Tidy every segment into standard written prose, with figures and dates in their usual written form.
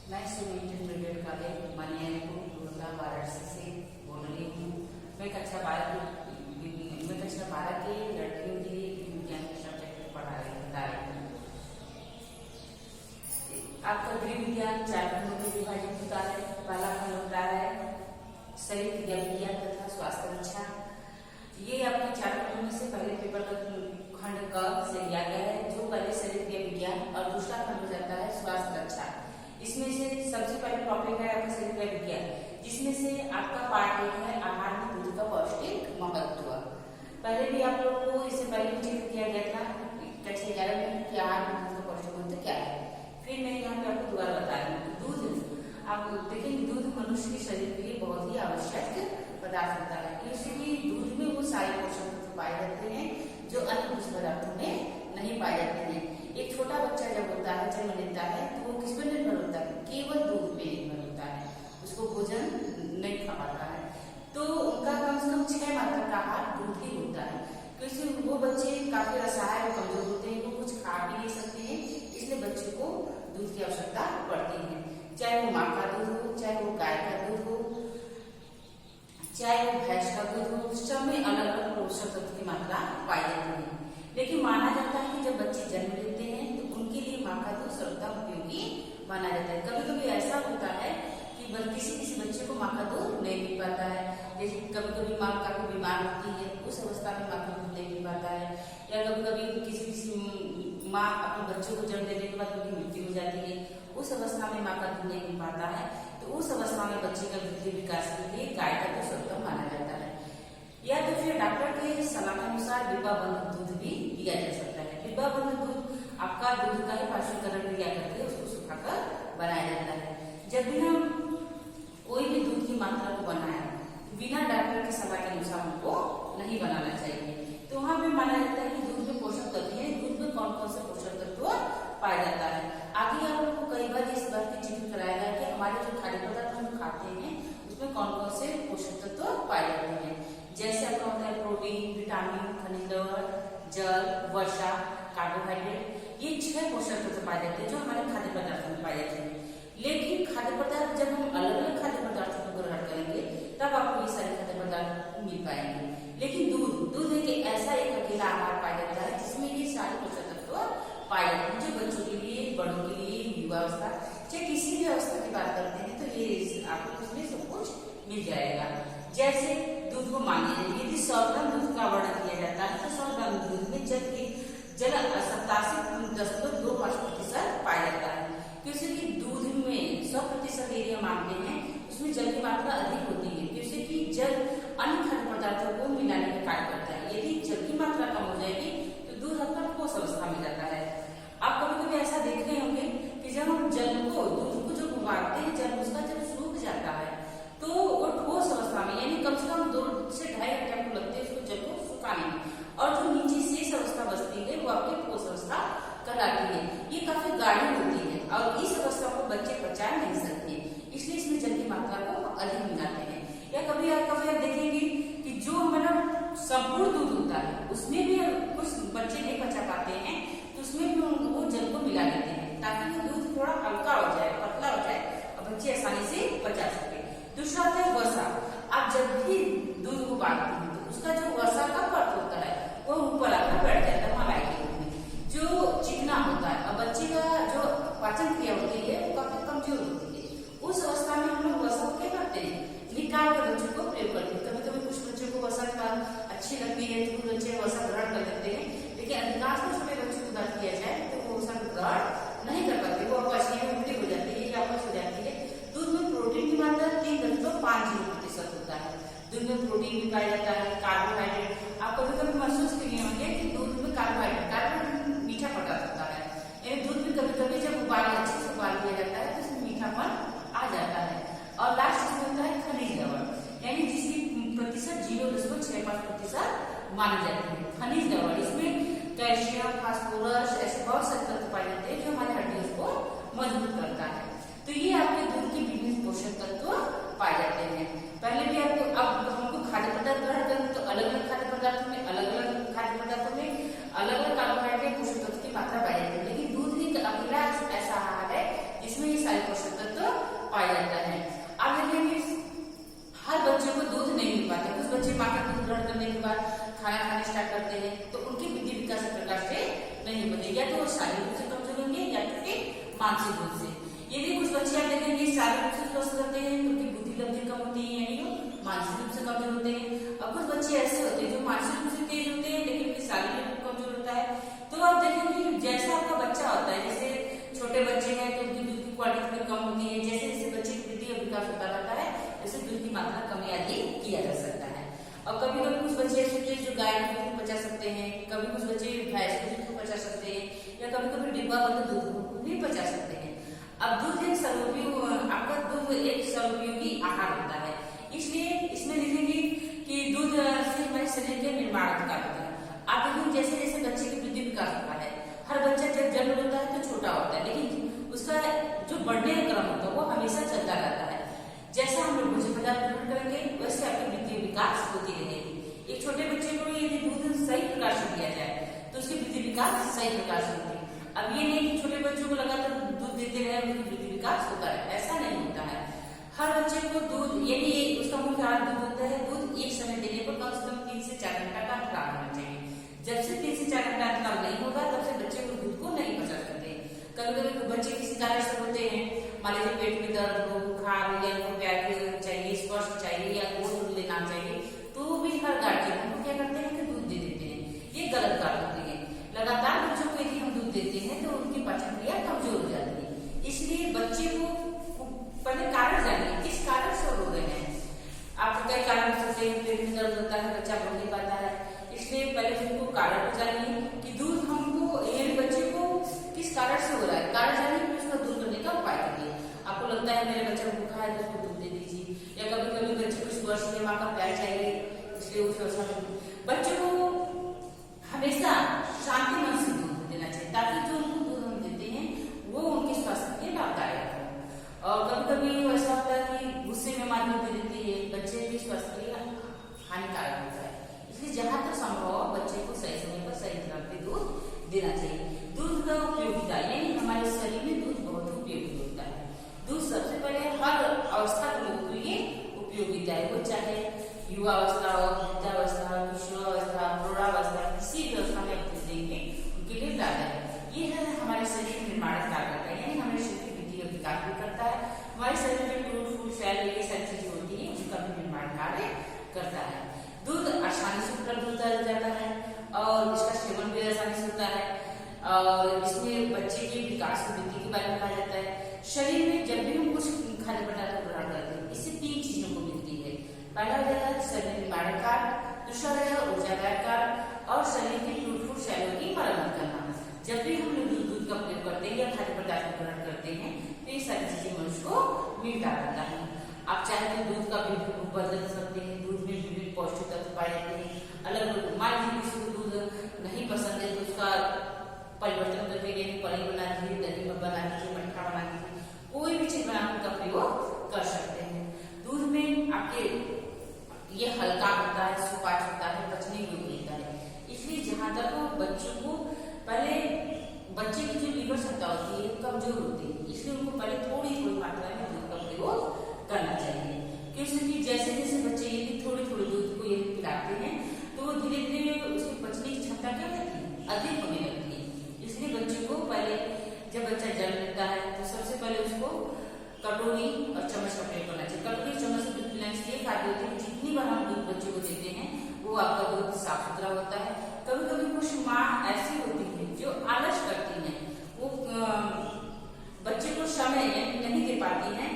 मैं Sunil intermediate college Maniyarpur Gurugram Varanasi से बोल रही हूँ। मैं कक्षा 12 के लड़कियों के लिए विज्ञान के सब्जेक्ट बता रही हूँ। आपका गृह विज्ञान 4 खंडों में विभाजित होता है। पहला खंड होता है शरीर क्रिया विज्ञान तथा स्वास्थ्य रक्षा। ये आपके 4 खंडों में से पहले पेपर का खंड क से लिया गया है, जो पहले शरीर क्रिया विज्ञान और दूसरा खंड हो जाता है स्वास्थ्य रक्षा। इसमें से सबसे पहले टॉपिक है आपका शरीर क्रिया विज्ञान, जिसमें से आपका पार्ट 1 है आहार में दूध का पौष्टिक महत्व। पहले भी आप लोग को इससे पहले भी जिक्र किया गया था कक्षा 11 में कि आहार में दूध का पौष्टिक महत्व क्या है। फिर मैं यहाँ पे आपको दोबारा बता रही हूँ। दूध आप देखेंगे, दूध मनुष्य के शरीर के लिए बहुत ही आवश्यक पदार्थ होता है, क्योंकि दूध में वो सारे पोषक तत्व पाए जाते हैं जो अन्य दूध पदार्थों में नहीं पाए जाते हैं। एक छोटा बच्चा जब होता है, जन्म लेता है, तो वो किस पर निर्भर होता है? केवल दूध पे निर्भर होता है, उसको भोजन नहीं खा पाता है। तो उनका कम से कम 6 मात्रा का आहार दूध ही होता है, क्योंकि वो बच्चे काफी असहाय और कमजोर होते हैं, वो कुछ खा भी नहीं सकते हैं, इसलिए बच्चे को दूध की आवश्यकता पड़ती है। चाहे वो माँ का दूध हो, चाहे वो गाय का दूध हो, चाहे वो भैंस का दूध हो, सब में अलग अलग पोषक तत्व की मात्रा पाई जाती है। लेकिन माना जाता है कि जब बच्चे जन्म लेते हैं तो उनके लिए माँ का दूध सर्वथा उपयोगी माना जाता है। कभी कभी ऐसा होता है कि किसी बच्चे को माँ का दूध नहीं मिल पाता है। जैसे कभी कभी माँ काफी बीमार होती है, उस अवस्था में माँ का दूध नहीं मिल पाता है, या कभी कभी किसी माँ अपने बच्चों को जन्म देने के बाद उनकी मृत्यु हो जाती है, उस अवस्था में माँ का दूध नहीं मिल पाता है, तो उस अवस्था में बच्चे का वृद्धि विकास के लिए गाय का दूध सर्वोत्तम माना जाता है। या तो फिर डॉक्टर के सलाह के अनुसार डिब्बाबंद दूध भी दिया जा सकता है। डिब्बाबंद दूध आपका दूध का ही पाश्चुकरण क्रिया करके उसको सुखाकर बनाया जाता है। जब भी हम कोई भी दूध की मात्रा को बनाए बिना डॉक्टर की सलाह के अनुसार उनको नहीं बनाना चाहिए। तो वहाँ पे माना जाता है कि दूध में पोषक तत्व है, दूध में कौन कौन से पोषक तत्व पाया जाता है। आगे आप लोग को कई बार इस बात की जिक्र कराया गया कि हमारे जो खाद्य पदार्थ हम खाते हैं उसमें कौन कौन से पोषक तत्व पाए जाते हैं। जैसे आपका होता है प्रोटीन, विटामिन, खनिज लवण, जल, वसा, कार्बोहाइड्रेट, ये 6 पोषक तत्व पाए जाते हैं जो हमारे खाद्य पदार्थों में पाए जाते हैं। लेकिन खाद्य पदार्थ जब हम अलग अलग खाद्य पदार्थों को ग्रहण करेंगे तब आपको ये सारे खाद्य पदार्थ मिल पाएंगे। लेकिन दूध एक ऐसा एक अकेला आहार पाया जाता है जिसमें ये सारे पोषक तत्व पाए जाते हैं, जो बच्चों के लिए, बड़ों के लिए, युवा अवस्था, चाहे किसी भी अवस्था की बात करते हैं तो ये आपको इसमें सब कुछ मिल जाएगा। जैसे दूध को मानिए यदि 100 ग्राम दूध का वर्णन किया जाता है तो 100 ग्राम दूध में जल 87.25% पाया जाता है, क्योंकि दूध में 100% एरिया मानते हैं उसमें जल की मात्रा अधिक होती है, क्योंकि जल अन्य खाद्य पदार्थों को मिलाने का कार्य करता है। यदि जल की मात्रा कम हो जाएगी तो दूध आपका ठोस अवस्था में जाता है। आप कभी कभी ऐसा देख रहे होंगे कि जब हम दूध को जब उबालते हैं, जब उसका जब सूख जाता है तो वो ठोस अवस्था में, यानी कम से कम 2 से 2.5 घंटे आपको लगते हैं उसको जल को सुखाने में, और जो नीचे शेष अवस्था बचती है वो आपकी ठोस अवस्था कहलाती है। ये काफी गाढ़ी होती है और इस अवस्था को बच्चे पचा नहीं सकते, इसलिए इसमें जल की मात्रा को अधिक मिलाते हैं। या कभी आप देखेंगे कि जो हमारा संपूर्ण दूध होता है उसमें भी कुछ बच्चे नहीं पचा पाते हैं, तो उसमें भी वो जल को मिला लेते हैं ताकि वो दूध थोड़ा हल्का हो जाए, पतला हो जाए और बच्चे आसानी से पचा सके। दूसरा आता है वसा। आप जब भी दूध को उबालते हैं तो उसका जो वसा का परत होता है वो ऊपर आकर बैठ जाता है मलाई के रूप में, जो चिकना होता है, और बच्चे का जो पाचन क्रिया होती है वो काफी कमजोर होती है। उस अवस्था में हम लोग वसा क्या करते हैं, निकाल कर बच्चों को प्रयोग करते हैं। कभी कभी कुछ बच्चों को वसा अच्छी लगती है तो कुछ बच्चे वसा ग्रहण कर लेते हैं, लेकिन अधिकांश छोटे बच्चों को बात किया जाए तो वो वसा ग्रहण नहीं कर पाते, वो अपच उल्टी हो जाती है या अपच हो जाती है। दूध में प्रोटीन की मात्रा 3.50% होता है। दूध में प्रोटीन भी पाया जाता है, कार्बोहाइड्रेट। आप कभी कभी महसूस किए होंगे कि दूध में कार्बोहाइड्रेट मीठा पदार्थ होता है, यानी दूध में कभी कभी जब अच्छे से उबाल दिया जाता है तो इसमें मीठापन आ जाता है। और लास्ट इसमें होता है खनिज लवण, यानी जिसकी प्रतिशत 0.65% मानी जाती है। खनिज लवण इसमें कैल्शियम, फास्फोरस, ऐसे बहुत सारे तत्व पाए जाते हैं जो हमारे हड्डियों को मजबूत करता है। तो ये आपके दूध के विभिन्न पोषक तत्व पाए जाते हैं। पहले भी आपको, अब हमको खाद्य पदार्थ ग्रहण करें तो अलग अलग खाद्य पदार्थों में अलग अलग कार्बोहाइड्रेट पोषक तत्व की मात्रा पाई जाती है, लेकिन दूध एक अकेला ऐसा आहार है जिसमें ये सारे पोषक तत्व मानसिक रूप से। यदि कुछ बच्चे आप देखेंगे शारीरिक रूप से स्वस्थ रहते हैं तो उनकी बुद्धि लब्धि कम होती है, यानी वो मानसिक रूप से कमजोर होते हैं। और कुछ बच्चे ऐसे होते हैं जो मानसिक रूप से तेज होते हैं लेकिन उनकी शारीरिक रूप कमजोर होता है। तो आप देखेंगे जैसा आपका बच्चा होता है, जैसे छोटे बच्चे हैं तो उनकी दूध की क्वालिटी कम होती है, जैसे जैसे बच्चे की वृद्धि और विकास होता रहता है वैसे दूध की मात्रा कमी आदि किया जा सकता है। और कभी कभी कुछ बच्चे ऐसे होते हैं जो गाय के दूध को पचा सकते हैं, कभी कुछ बच्चे भैंस के दूध को पचा सकते हैं, या कभी कभी डिब्बा बंद दूध को भी पचा सकते हैं। अब दूध एक सर्वोपयोगी, आपका दूध एक सर्वोपयोगी आहार होता है, इसलिए इसमें लिखेंगे कि दूध से हमारे शरीर के निर्माण का होता है। आप देखेंगे जैसे जैसे बच्चे की वृद्धि विकास होता है, हर बच्चा जब जन्म होता है तो छोटा होता है, लेकिन उसका जो बढ़ने का क्रम होता है वो हमेशा चलता रहता है। जैसा हम लोग भोज्य पदार्थ ग्रहण करेंगे वैसे आपकी वृद्धि विकास होती रहेगी। एक छोटे बच्चे को यदि दूध सही प्रकार से दिया जाए तो उसकी वृद्धि विकास सही प्रकार से होती है। अब ये नहीं कि छोटे बच्चों को लगातार दूध देते रहे उनकी वृद्धि विकास होता है, ऐसा नहीं होता है। हर बच्चे को दूध, यदि उसका मुख्य आहार दूध होता है, दूध एक समय देने पर कम से कम 3 से 4 घंटा का अंतराल होना चाहिए। जब से 3 से 4 घंटा अंतराल नहीं होगा तब से बच्चे को दूध को नहीं पचा सकते। कभी कभी बच्चे किसी कारण से होते हैं, मान लीजिए पेट में दर्द हो, बुखार हो, या उनको प्यार चाहिए, स्पर्श चाहिए, या गोद लेना चाहिए, तो भी हर गार्जियन हम क्या करते हैं कि दूध दे देते हैं। ये गलत बात होती है। लगातार बच्चों को यदि हम दूध देते हैं तो उनकी पाचन क्रिया कमजोर हो जाती है। इसलिए बच्चे को पहले कारण जानिए किस कारण से रो रहे हैं। आपको कई कारण हो सकते हैं, पेट में दर्द होता है, बच्चा बोल नहीं पाता है, इसलिए पहले उनको कारण जानिए कि दूध हमको, यानी बच्चे को किस कारण से हो रहा है, कारण जानिए फिर उसको दूर करने का उपाय करिए। आपको लगता है मेरे बच्चे को भूखा है तो उसको दूध दे दीजिए, या कभी कभी बच्चे को स्पर्श में माँ का प्यार चाहिए इसलिए उस बच्चे को हमेशा शांति मन से दूध देना चाहिए, ताकि जो उनको दूध हम देते हैं वो उनके स्वास्थ्य के लिए लाभदायक हो। और कभी कभी ऐसा होता है कि गुस्से में माँ दूध दे देती है, बच्चे के स्वास्थ्य के लिए हानिकारक होता है। इसलिए जहां तक संभव हो बच्चे को सही समय पर सही तरह पे दूध देना चाहिए। दूध का उपयोगिता, यानी हमारे शरीर में दूध बहुत उपयोगी होता है। दूध सबसे पहले हर अवस्था के लोगों के लिए उपयोगिता है, वो चाहे युवा अवस्था हो, वृद्धावस्था, किशोरावस्था, प्रौढ़ावस्था, किसी भी अवस्था में आप देंगे उनके लिए लाभ है। ये है हमारे शरीर निर्माण कार्य करता है, यानी हमारे शरीर की वृद्धि और विकास भी करता है। हमारे शरीर में टूट फूट फैल ये सारी चीजें होती है उनका भी निर्माण कार्य करता है। दूध आसानी से उपलब्ध होता जाता है और इसका सेवन भी आसानी से होता है, और इसमें बच्चे के विकास और वृद्धि के बारे में कहा जाता है। शरीर में जब भी हम कुछ खाद्य पदार्थ ग्रहण करते हैं इससे 3 चीजों को मिलती है। पहला हो जाता है शरीर निर्माण कार्य, दूसरा है ऊर्जादायक कार्य, और शरीर के टूट फूट शैलों की मरम्मत करना। जब भी हम लोग दूध का प्रयोग करते हैं या खाद्य पदार्थ ग्रहण करते हैं तो ये सारी चीजें मनुष्य को मिलता रहता है। आप चाहे तो दूध का भी बदल सकते हैं, दूध में विभिन्न पौष्टिक तत्व पाए जाते हैं। अलग अलग, मान लीजिए किसी को दूध नहीं पसंद है तो उसका परिवर्तन करके पनीर बना दीजिए, दही बना दीजिए, मट्ठा बना दीजिए, कोई भी चीज बनाने का प्रयोग कर सकते हैं। दूध में आपके ये हल्का होता है, सुपाच्य होता है, पचने योग्य होता है। इसलिए जहां तक बच्चों को पहले, बच्चे की जो लीवर क्षमता होती है कमजोर होती है, इसलिए उनको पहले थोड़ी थोड़ी मात्रा में दूध का प्रयोग करना चाहिए। क्योंकि जैसे जैसे बच्चे यदि थोड़ी थोड़ी दूध को यदि पिलाते हैं तो धीरे धीरे उसकी पचने की क्षमता क्या रहती है, अधिक होने लगती है। इसलिए बच्चे को पहले, जब बच्चा जन्म लेता है तो सबसे पहले उसको कटोरी और चम्मच का प्रयोग करना चाहिए। कटोरी चम्मच से दूध पिलाने से फायदे होते हैं, जितनी बार हम दूध बच्चे को देते हैं वो आपका दूध साफ सुथरा होता है। कभी कभी कुछ माँ ऐसी होती है जो आलस करती है, वो बच्चे को समय नहीं दे पाती है,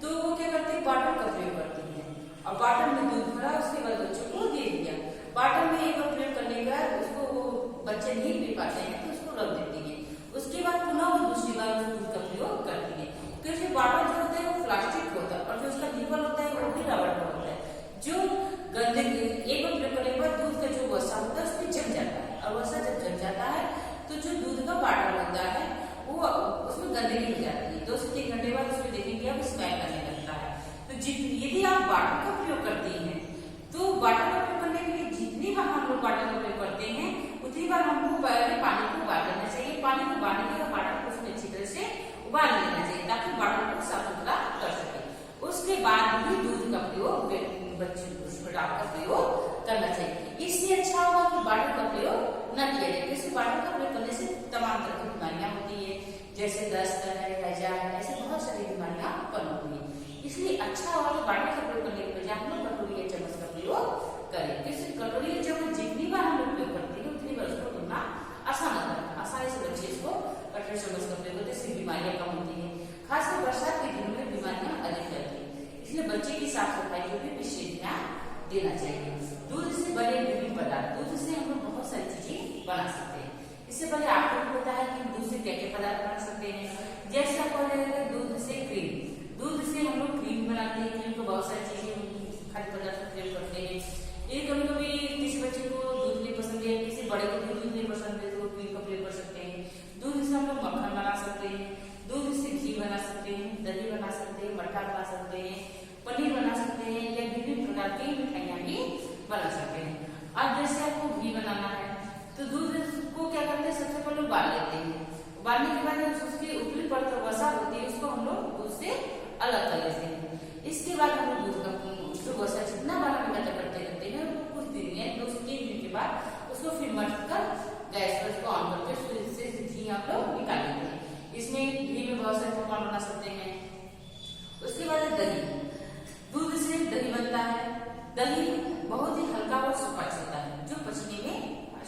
तो वो क्या करती है, बॉटल का प्रयोग करती है, और बॉटल में दूध भरा उसके बाद बच्चों को दे दिया। बॉटल में एक बार प्रयोग करने के बाद उसको वो बच्चे नहीं पी पाते हैं तो उसको रख देती है। उसके बाद पुनः वो दूसरी बार उस दूध का प्रयोग करती है, क्योंकि बॉटल जो होता है वो प्लास्टिक होता है और जो उसका लीवर होता है वो भी रबर का होता है, जो गंदे एक बार प्रयोग करने के बाद दूध का जो वसा होता है उस पर जम जाता है, और वसा जब जम जाता है तो जो दूध का बॉटल होता है वो उसमें गंदगी हो जाती है। 2 से 3 घंटे बाद उसमें देखेंगे आप स्मेल करने लगता है। तो यदि आप बॉटल का प्रयोग करते हैं तो बॉटल का प्रयोग करने के लिए जितनी बार हम लोग बॉटल का प्रयोग करते हैं उतनी बार हमको पहले पानी को उबाल लेना चाहिए। पानी को उबालने के बाद बॉटल को उसमें अच्छी तरह से उबाल लेना चाहिए ताकि बॉटल को साफ सुथरा कर सके। उसके बाद भी दूध का प्रयोग बच्चे उसमें डाल का प्रयोग करना चाहिए। इससे अच्छा होगा कि बॉटल का प्रयोग न किया जाए, क्योंकि बॉटल का प्रयोग करने से तमाम तरह की बीमारियां होती है, जैसे दस्त है, हैजा है, ऐसे बहुत सारी बीमारियां पनपती हैं। इसलिए अच्छा और बाटी का प्रयोग करने के बजाय हम लोग कटोरी या चम्मच का प्रयोग करें, क्योंकि कटोरी या चम्मच जितनी बार हम लोग प्रयोग करते हैं उतनी बार उसको ढूंढना आसान होता है। आसानी से बच्चे इसको कटोरी चम्मच का प्रयोग करते, इससे बीमारियां कम होती है। खासकर बरसात के दिनों में बीमारियां अधिक रहती है, इसलिए बच्चे की साफ सफाई को भी विशेष ध्यान देना चाहिए। दूध से बने विभिन्न पदार्थ, दूध से हम लोग बहुत सारी चीजें बना सकते हैं। इससे पहले आपको पता है कि दूध से क्या क्या पदार्थ बना सकते हैं। जैसे आपको लगेगा दूध से क्रीम, दूध से हम लोग क्रीम बनाते हैं। क्रीम को बहुत सारी चीजें खाद्य पदार्थ प्रयोग करते हैं। ये कभी कभी किसी बच्चे को दूध नहीं पसंद है, किसी बड़े को दूध नहीं पसंद है, तो क्रीम का प्रयोग कर सकते हैं। दूध से हम लोग मक्खन बना सकते हैं, दूध से घी बना सकते हैं, दही बना सकते हैं, मट्ठा बना सकते हैं, पनीर बना सकते हैं, या विभिन्न प्रकार की मिठाइयां भी बना सकते हैं। अब जैसे आपको घी बनाना है तो दूध को क्या करते हैं, सबसे पहले उबाल लेते हैं। उबालने के बाद उसकी ऊपरी परत वसा होती है, उसको हम लोग दूध से अलग कर लेते हैं। इसके बाद हम लोग दूध का जो वसा जितना बार हम इकट्ठा करते रहते हैं, वो कुछ दिन या 2 से 3 दिन के बाद उसको फिर मथ कर गैस पर उसको ऑन करके उससे घी हम लोग निकाल लेते हैं। इसमें घी में बहुत सारे पकवान बना सकते हैं। उसके बाद दही, दूध से दही बनता है। दही बहुत ही हल्का और सुपाच्य होता है, जो पचने में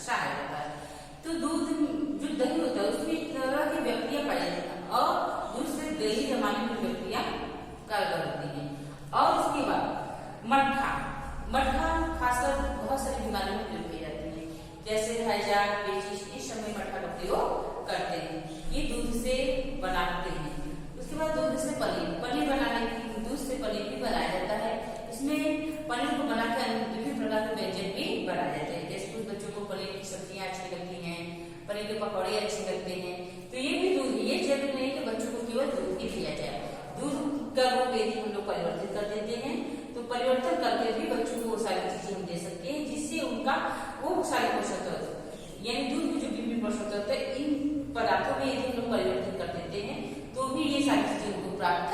सहायक होता है। तो दूध जो दही होता है उसमें एक तरह की बैक्टीरिया पाई जाती है और दूध से दही जमाने की बैक्टीरिया कारगर होती है। और उसके बाद मट्ठा, मट्ठा खासकर बहुत सारी बीमारियों में प्रयोग की जाती है, जैसे हैजा, पेचिश, इस समय मट्ठा का प्रयोग करते हैं। ये दूध से बनाते हैं। उसके बाद दूध से पनीर, पनीर बनाने की दूध से पनीर भी बनाया जाता है। इसमें पनीर को बनाकर विभिन्न प्रकार के व्यंजन भी बनाए जाते हैं। जैसे कुछ बच्चों को पनीर की सब्जियां अच्छी लगती हैं, पनीर के पकौड़े अच्छे लगते हैं, तो ये भी दूध, ये जरूरी नहीं कि बच्चों को केवल दूध ही दिया जाए। दूध का रूप यदि हम लोग परिवर्तित कर देते हैं तो परिवर्तन करके भी बच्चों को वो सारी चीजें हम दे सकते हैं, जिससे उनका वो सारे पोषक तत्व यानी दूध में जो विभिन्न पोषक तत्व है इन पदार्थों में यदि हम लोग परिवर्तित कर देते हैं तो भी ये सारी चीजें उनको प्राप्त